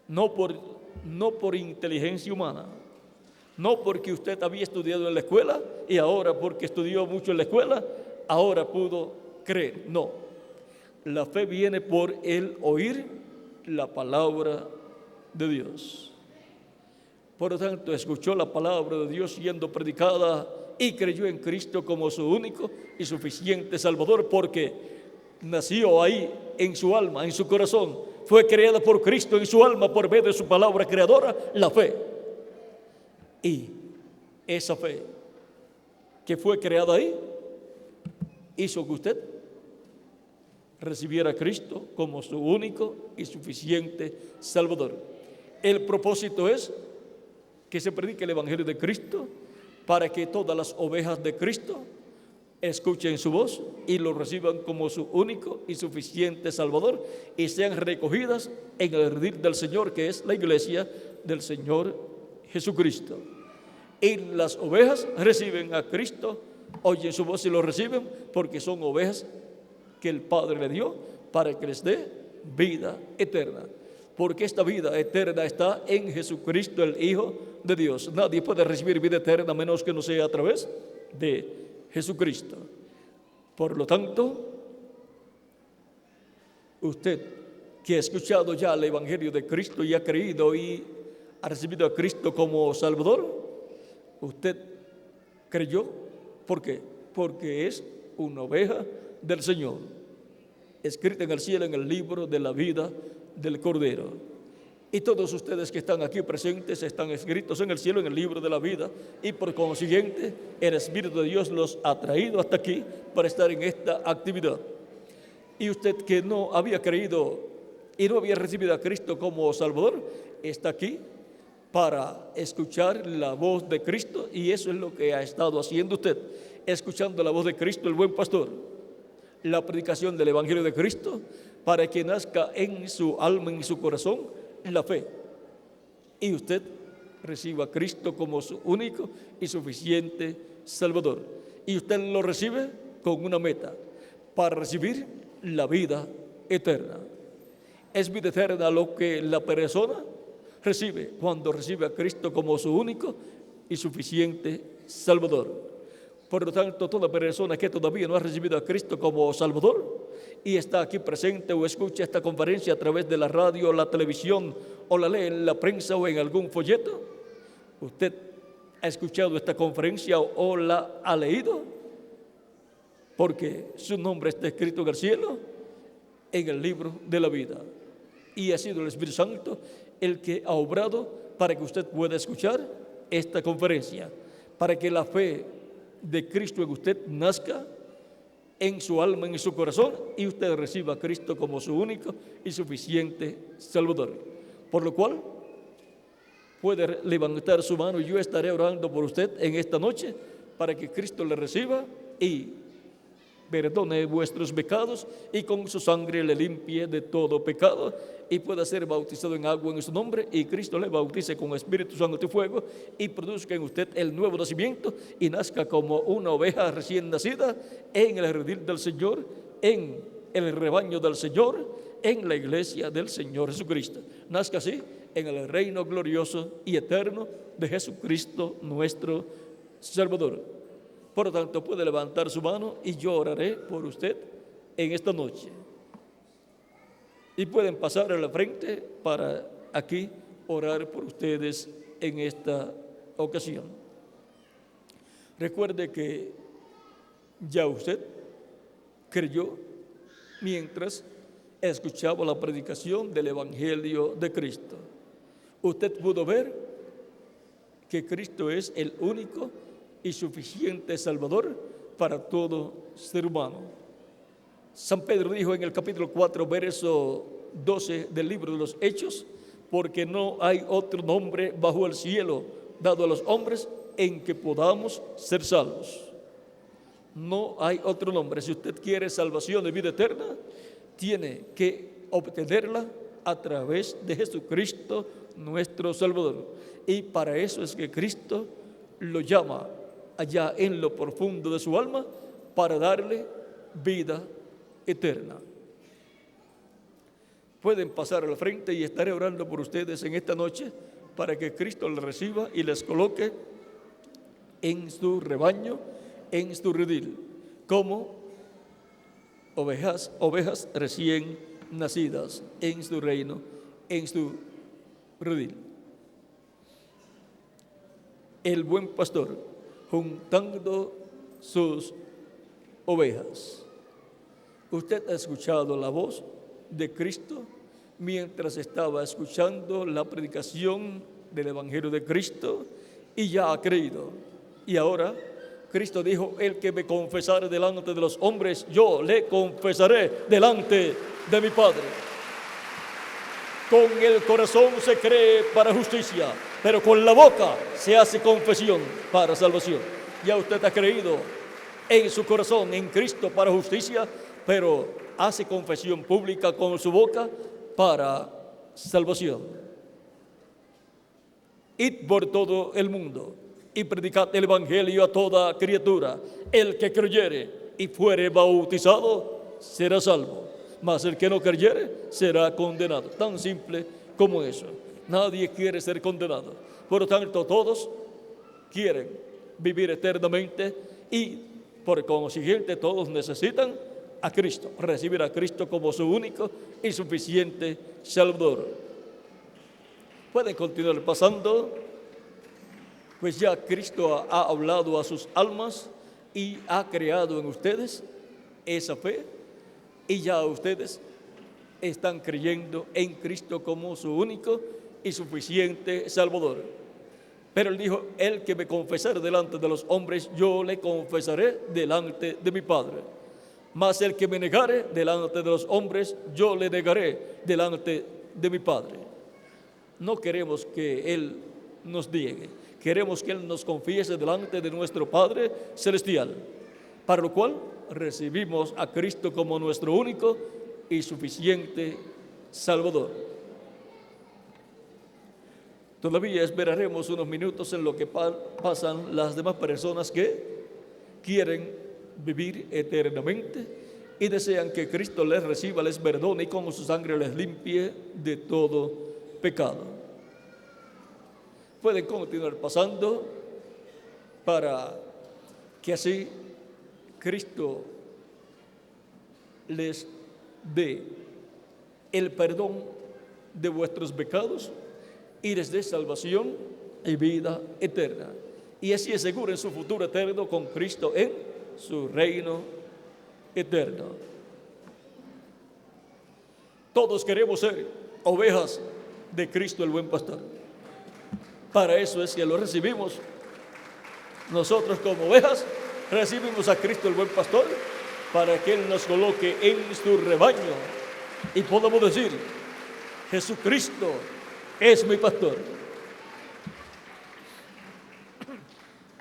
no por inteligencia humana, no porque usted había estudiado en la escuela y ahora porque estudió mucho en la escuela, ahora pudo creer. No, la fe viene por el oír la palabra de Dios. Por lo tanto, escuchó la palabra de Dios siendo predicada y creyó en Cristo como su único y suficiente Salvador, porque nació ahí en su alma, en su corazón. Fue creada por Cristo en su alma por medio de su palabra creadora, la fe. Y esa fe que fue creada ahí hizo que usted recibiera a Cristo como su único y suficiente Salvador. El propósito es que se predique el Evangelio de Cristo para que todas las ovejas de Cristo escuchen su voz y lo reciban como su único y suficiente Salvador y sean recogidas en el redil del Señor, que es la iglesia del Señor Jesucristo. Y las ovejas reciben a Cristo, oyen su voz y lo reciben porque son ovejas que el Padre le dio para que les dé vida eterna. Porque esta vida eterna está en Jesucristo, el Hijo de Dios. Nadie puede recibir vida eterna a menos que no sea a través de Jesucristo. Por lo tanto, usted que ha escuchado ya el Evangelio de Cristo y ha creído y ha recibido a Cristo como Salvador, usted creyó. ¿Por qué? Porque es una oveja del Señor, escrita en el cielo en el libro de la vida del Cordero. Y todos ustedes que están aquí presentes están escritos en el cielo en el libro de la vida, y por consiguiente el Espíritu de Dios los ha traído hasta aquí para estar en esta actividad. Y usted que no había creído y no había recibido a Cristo como Salvador, está aquí para escuchar la voz de Cristo, y eso es lo que ha estado haciendo usted, escuchando la voz de Cristo, el buen pastor, la predicación del Evangelio de Cristo, para que nazca en su alma, en su corazón, la fe, y usted reciba a Cristo como su único y suficiente Salvador. Y usted lo recibe con una meta, para recibir la vida eterna. Es vida eterna lo que la persona recibe cuando recibe a Cristo como su único y suficiente Salvador. Por lo tanto, toda persona que todavía no ha recibido a Cristo como Salvador y está aquí presente o escucha esta conferencia a través de la radio, la televisión, o la lee en la prensa o en algún folleto, usted ha escuchado esta conferencia o la ha leído, porque su nombre está escrito en el cielo, en el libro de la vida. Y ha sido el Espíritu Santo el que ha obrado para que usted pueda escuchar esta conferencia, para que la fe de Cristo en usted nazca en su alma, en su corazón, y usted reciba a Cristo como su único y suficiente Salvador. Por lo cual, puede levantar su mano y yo estaré orando por usted en esta noche para que Cristo le reciba y perdone vuestros pecados y con su sangre le limpie de todo pecado y pueda ser bautizado en agua en su nombre, y Cristo le bautice con Espíritu Santo y fuego y produzca en usted el nuevo nacimiento y nazca como una oveja recién nacida en el redil del Señor, en el rebaño del Señor, en la iglesia del Señor Jesucristo. Nazca así en el reino glorioso y eterno de Jesucristo nuestro Salvador. Por lo tanto, puede levantar su mano y yo oraré por usted en esta noche. Y pueden pasar a la frente para aquí orar por ustedes en esta ocasión. Recuerde que ya usted creyó mientras escuchaba la predicación del Evangelio de Cristo. Usted pudo ver que Cristo es el único y suficiente Salvador para todo ser humano. San Pedro dijo en el capítulo 4, verso 12 del libro de los Hechos: porque no hay otro nombre bajo el cielo dado a los hombres en que podamos ser salvos. No hay otro nombre. Si usted quiere salvación de vida eterna, tiene que obtenerla a través de Jesucristo nuestro Salvador. Y para eso es que Cristo lo llama allá en lo profundo de su alma para darle vida eterna. Pueden pasar al frente y estaré orando por ustedes en esta noche para que Cristo les reciba y les coloque en su rebaño, en su redil, como ovejas recién nacidas en su reino, en su redil. El buen pastor juntando sus ovejas. Usted ha escuchado la voz de Cristo mientras estaba escuchando la predicación del Evangelio de Cristo y ya ha creído. Y ahora Cristo dijo: el que me confesare delante de los hombres, yo le confesaré delante de mi Padre. Con el corazón se cree para justicia, pero con la boca se hace confesión para salvación. Ya usted ha creído en su corazón en Cristo para justicia, pero hace confesión pública con su boca para salvación. Id por todo el mundo y predicad el Evangelio a toda criatura. El que creyere y fuere bautizado será salvo, mas el que no creyere será condenado. Tan simple como eso. Nadie quiere ser condenado. Por lo tanto, todos quieren vivir eternamente y por consiguiente todos necesitan a Cristo, recibir a Cristo como su único y suficiente Salvador. Pueden continuar pasando, pues ya Cristo ha hablado a sus almas y ha creado en ustedes esa fe, y ya ustedes están creyendo en Cristo como su único y suficiente Salvador. Pero Él dijo: el que me confesare delante de los hombres, yo le confesaré delante de mi Padre. Mas el que me negare delante de los hombres, yo le negaré delante de mi Padre. No queremos que Él nos niegue, queremos que Él nos confiese delante de nuestro Padre Celestial, para lo cual recibimos a Cristo como nuestro único y suficiente Salvador. Todavía esperaremos unos minutos en lo que pasan las demás personas que quieren vivir eternamente y desean que Cristo les reciba, les perdone y con su sangre les limpie de todo pecado. Pueden continuar pasando para que así Cristo les dé el perdón de vuestros pecados y les dé salvación y vida eterna. Y así aseguren su futuro eterno con Cristo en su reino eterno. Todos queremos ser ovejas de Cristo el buen pastor. Para eso es que lo recibimos. Nosotros como ovejas recibimos a Cristo el buen pastor para que Él nos coloque en su rebaño y podamos decir: Jesucristo es mi pastor,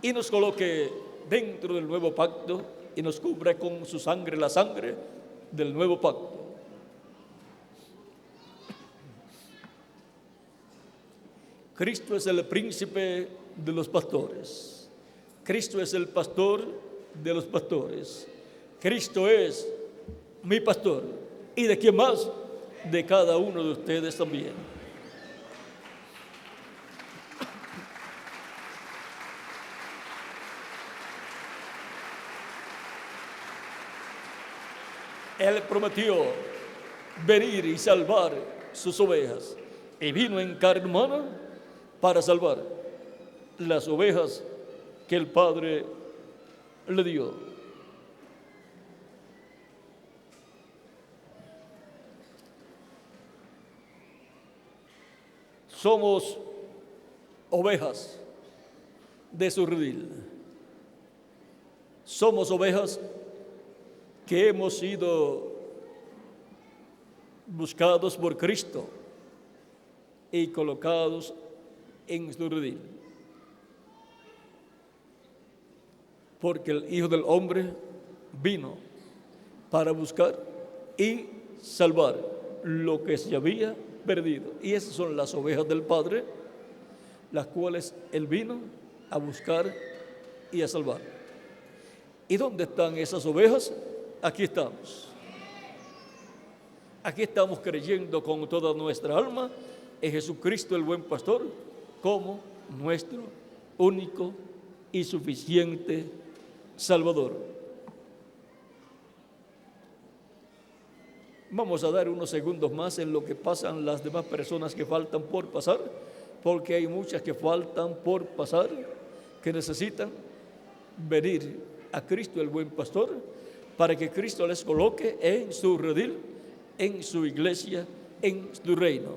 y nos coloque dentro del nuevo pacto y nos cubra con su sangre, la sangre del nuevo pacto. Cristo es el príncipe de los pastores. Cristo es el pastor de los pastores. Cristo es mi pastor. ¿Y de quién más? De cada uno de ustedes también. Él prometió venir y salvar sus ovejas, y vino en carne humana para salvar las ovejas que el Padre le dio. Somos ovejas de su redil. Somos ovejas que hemos sido buscados por Cristo y colocados en su redil. Porque el Hijo del Hombre vino para buscar y salvar lo que se había perdido. Y esas son las ovejas del Padre, las cuales Él vino a buscar y a salvar. ¿Y dónde están esas ovejas? Aquí estamos. Aquí estamos creyendo con toda nuestra alma en Jesucristo el buen pastor como nuestro único y suficiente Salvador. Vamos a dar unos segundos más en lo que pasan las demás personas que faltan por pasar, porque hay muchas que faltan por pasar, que necesitan venir a Cristo el buen pastor, para que Cristo les coloque en su redil, en su iglesia, en su reino.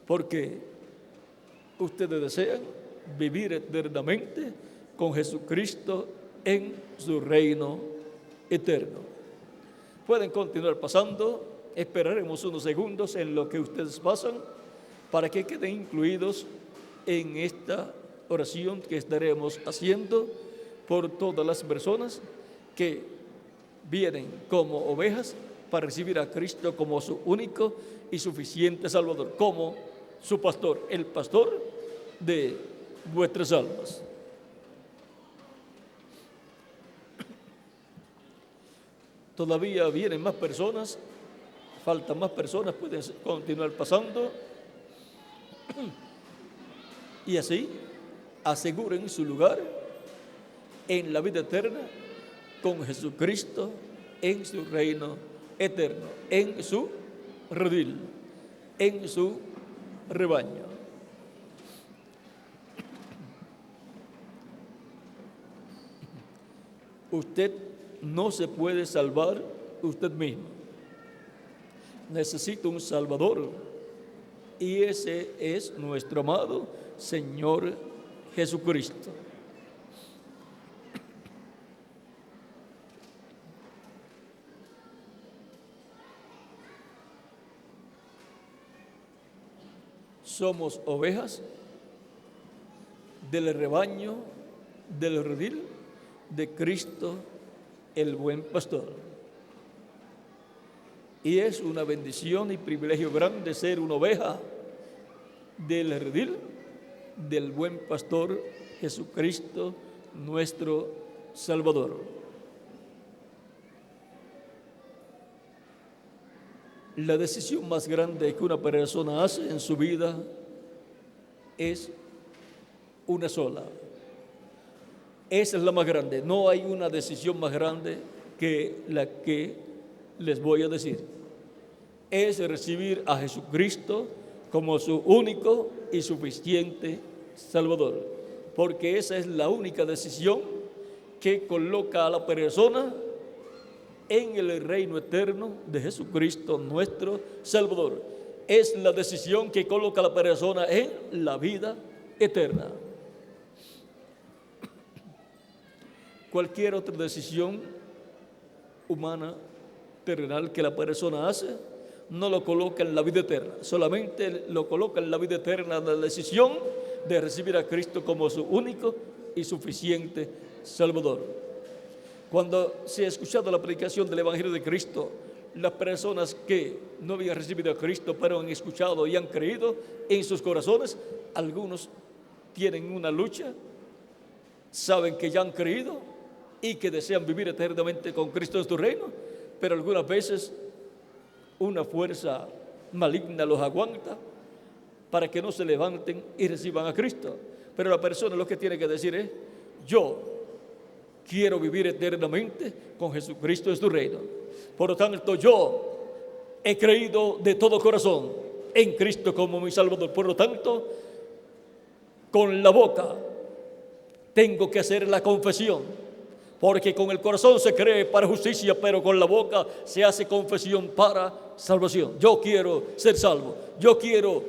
Porque ustedes desean vivir eternamente con Jesucristo en su reino eterno. Pueden continuar pasando, esperaremos unos segundos en lo que ustedes pasan para que queden incluidos en esta oración que estaremos haciendo por todas las personas que vienen como ovejas para recibir a Cristo como su único y suficiente Salvador, como su pastor, el pastor de vuestras almas. Todavía vienen más personas, faltan más personas, pueden continuar pasando. Y así aseguren su lugar en la vida eterna con Jesucristo en su reino eterno, en su redil, en su rebaño. Usted no se puede salvar usted mismo. Necesita un Salvador. Y ese es nuestro amado Señor Jesucristo. Somos ovejas del rebaño, del redil de Cristo, el buen pastor. Y es una bendición y privilegio grande ser una oveja del redil del buen pastor Jesucristo, nuestro Salvador. La decisión más grande que una persona hace en su vida es una sola. Esa es la más grande. No hay una decisión más grande que la que les voy a decir. Es recibir a Jesucristo como su único y suficiente Salvador. Porque esa es la única decisión que coloca a la persona en el reino eterno de Jesucristo, nuestro Salvador. Es la decisión que coloca a la persona en la vida eterna. Cualquier otra decisión humana, terrenal, que la persona hace, no lo coloca en la vida eterna. Solamente lo coloca en la vida eterna la decisión de recibir a Cristo como su único y suficiente Salvador. Cuando se ha escuchado la predicación del Evangelio de Cristo, las personas que no habían recibido a Cristo, pero han escuchado y han creído en sus corazones, algunos tienen una lucha, saben que ya han creído y que desean vivir eternamente con Cristo en su reino, pero algunas veces una fuerza maligna los aguanta para que no se levanten y reciban a Cristo. Pero la persona lo que tiene que decir es: yo quiero vivir eternamente con Jesucristo en su reino. Por lo tanto, yo he creído de todo corazón en Cristo como mi Salvador. Por lo tanto, con la boca tengo que hacer la confesión, porque con el corazón se cree para justicia, pero con la boca se hace confesión para salvación. Yo quiero ser salvo, yo quiero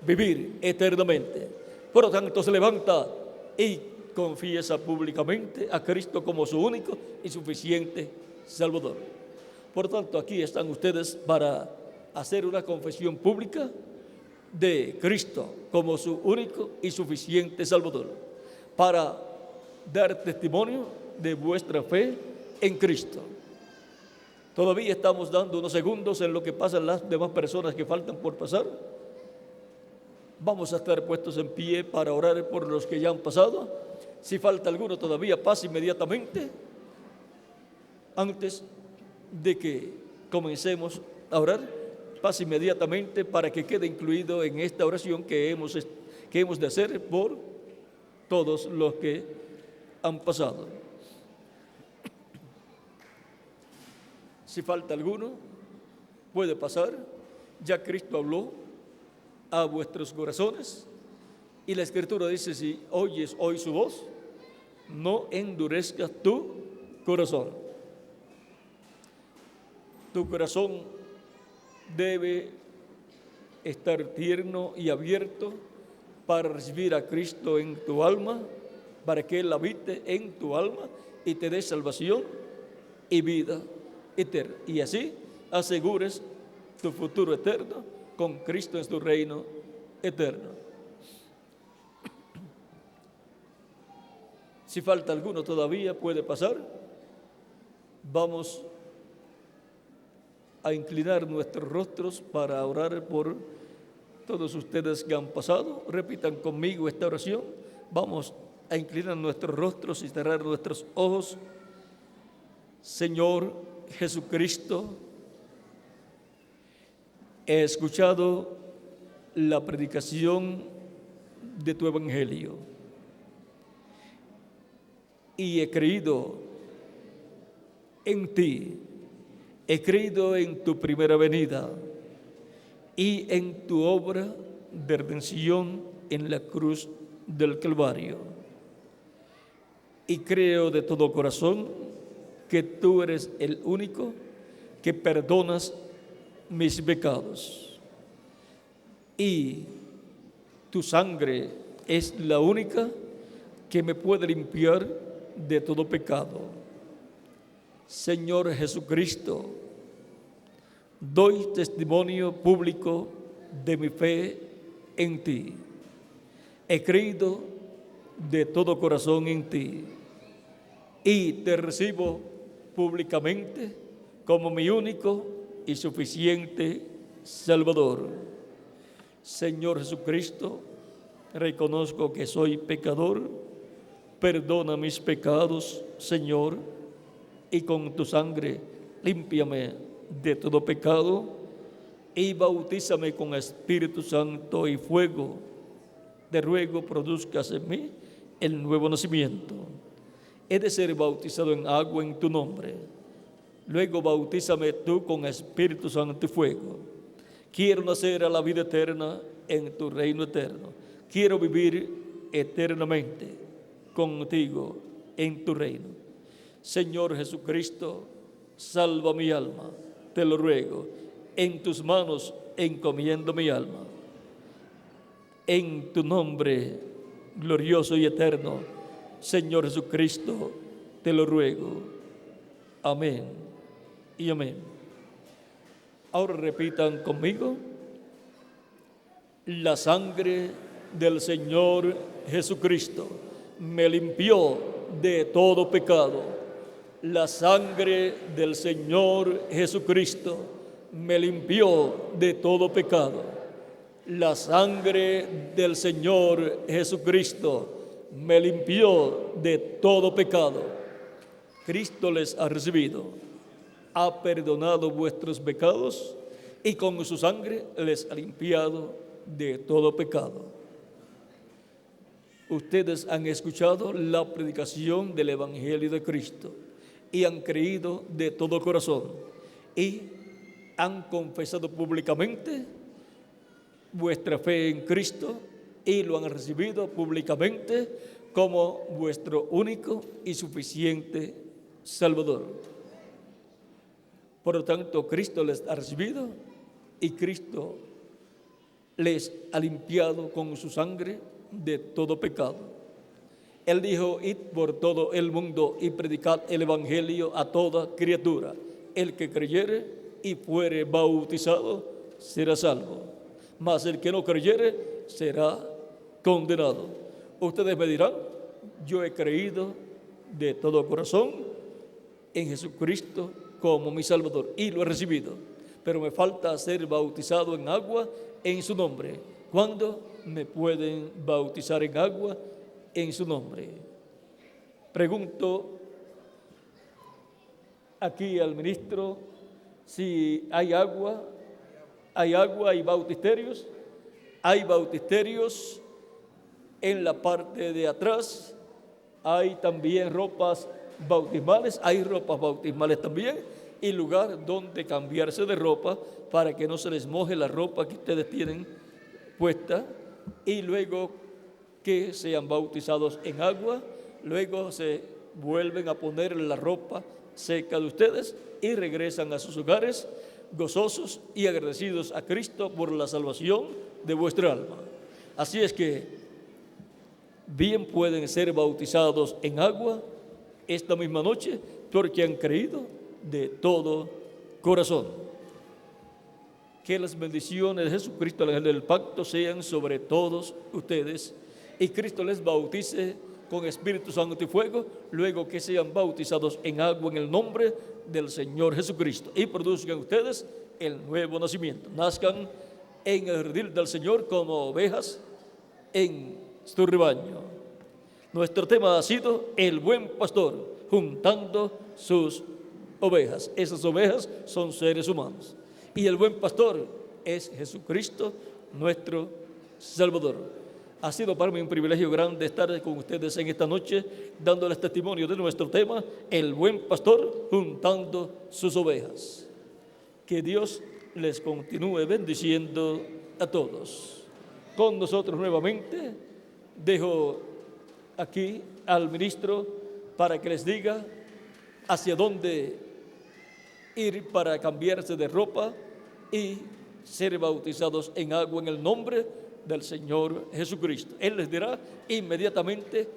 vivir eternamente. Por lo tanto, se levanta y confiesa públicamente a Cristo como su único y suficiente Salvador. Por tanto, aquí están ustedes para hacer una confesión pública de Cristo como su único y suficiente Salvador, para dar testimonio de vuestra fe en Cristo. Todavía estamos dando unos segundos en lo que pasan las demás personas que faltan por pasar. Vamos a estar puestos en pie para orar por los que ya han pasado. Si falta alguno todavía, pase inmediatamente antes de que comencemos a orar. Pase inmediatamente para que quede incluido en esta oración que hemos de hacer por todos los que han pasado. Si falta alguno, puede pasar. Ya Cristo habló a vuestros corazones y la Escritura dice: si oyes hoy su voz, no endurezcas tu corazón. Tu corazón debe estar tierno y abierto para recibir a Cristo en tu alma, para que Él habite en tu alma y te dé salvación y vida eterna. Y así asegures tu futuro eterno con Cristo en tu reino eterno. Si falta alguno todavía, puede pasar. Vamos a inclinar nuestros rostros para orar por todos ustedes que han pasado. Repitan conmigo esta oración. Vamos a inclinar nuestros rostros y cerrar nuestros ojos. Señor Jesucristo, he escuchado la predicación de tu evangelio y he creído en ti, he creído en tu primera venida y en tu obra de redención en la cruz del Calvario. Y creo de todo corazón que tú eres el único que perdonas mis pecados. Y tu sangre es la única que me puede limpiar de todo pecado. Señor Jesucristo, doy testimonio público de mi fe en ti. He creído de todo corazón en ti y te recibo públicamente como mi único y suficiente Salvador. Señor Jesucristo, reconozco que soy pecador. Perdona mis pecados, Señor, y con tu sangre límpiame de todo pecado y bautízame con Espíritu Santo y fuego. Te ruego produzcas en mí el nuevo nacimiento. He de ser bautizado en agua en tu nombre. Luego bautízame tú con Espíritu Santo y fuego. Quiero nacer a la vida eterna en tu reino eterno. Quiero vivir eternamente contigo en tu reino. Señor Jesucristo, salva mi alma, te lo ruego. En tus manos encomiendo mi alma. En tu nombre glorioso y eterno, Señor Jesucristo, te lo ruego. Amén y amén. Ahora repitan conmigo: la sangre del Señor Jesucristo me limpió de todo pecado. La sangre del Señor Jesucristo me limpió de todo pecado. La sangre del Señor Jesucristo me limpió de todo pecado. Cristo les ha recibido, ha perdonado vuestros pecados y con su sangre les ha limpiado de todo pecado. Ustedes han escuchado la predicación del Evangelio de Cristo y han creído de todo corazón y han confesado públicamente vuestra fe en Cristo y lo han recibido públicamente como vuestro único y suficiente Salvador. Por lo tanto, Cristo les ha recibido y Cristo les ha limpiado con su sangre de todo pecado. Él dijo: id por todo el mundo y predicad el Evangelio a toda criatura. El que creyere y fuere bautizado será salvo, mas el que no creyere será condenado. Ustedes me dirán: yo he creído de todo corazón en Jesucristo como mi Salvador y lo he recibido, pero me falta ser bautizado en agua en su nombre. ¿Cuándo me pueden bautizar en agua en su nombre? Pregunto aquí al ministro si hay agua y bautisterios. Hay bautisterios en la parte de atrás. Hay también ropas bautismales, hay ropas bautismales también y lugar donde cambiarse de ropa para que no se les moje la ropa que ustedes tienen puesta, y luego que sean bautizados en agua, luego se vuelven a poner la ropa seca de ustedes y regresan a sus hogares gozosos y agradecidos a Cristo por la salvación de vuestra alma. Así es que bien pueden ser bautizados en agua esta misma noche porque han creído de todo corazón. Que las bendiciones de Jesucristo, el ángel del pacto, sean sobre todos ustedes y Cristo les bautice con Espíritu Santo y fuego, luego que sean bautizados en agua en el nombre del Señor Jesucristo y produzcan ustedes el nuevo nacimiento. Nazcan en el redil del Señor como ovejas en su rebaño. Nuestro tema ha sido el buen pastor juntando sus ovejas. Esas ovejas son seres humanos. Y el buen pastor es Jesucristo, nuestro Salvador. Ha sido para mí un privilegio grande estar con ustedes en esta noche, dándoles testimonio de nuestro tema, el buen pastor juntando sus ovejas. Que Dios les continúe bendiciendo a todos. con nosotros nuevamente. Dejo aquí al ministro para que les diga hacia dónde ir para cambiarse de ropa y ser bautizados en agua en el nombre del Señor Jesucristo. Él les dirá inmediatamente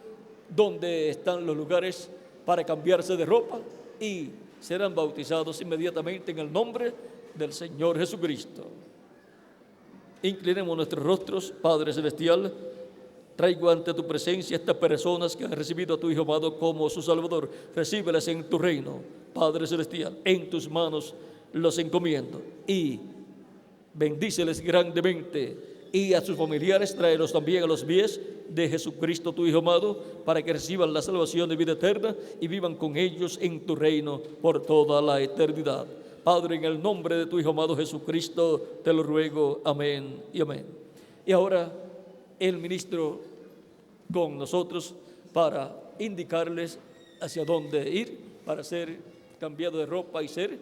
dónde están los lugares para cambiarse de ropa y serán bautizados inmediatamente en el nombre del Señor Jesucristo. Inclinemos nuestros rostros, Padre Celestial. Traigo ante tu presencia estas personas que han recibido a tu Hijo amado como su Salvador. Recíbelas en tu reino, Padre Celestial. En tus manos los encomiendo y bendíceles grandemente, y a sus familiares tráelos también a los pies de Jesucristo tu Hijo amado, para que reciban la salvación de vida eterna y vivan con ellos en tu reino por toda la eternidad. Padre, en el nombre de tu Hijo amado Jesucristo te lo ruego. Amén y amén. Y ahora el ministro con nosotros para indicarles hacia dónde ir para ser cambiado de ropa y ser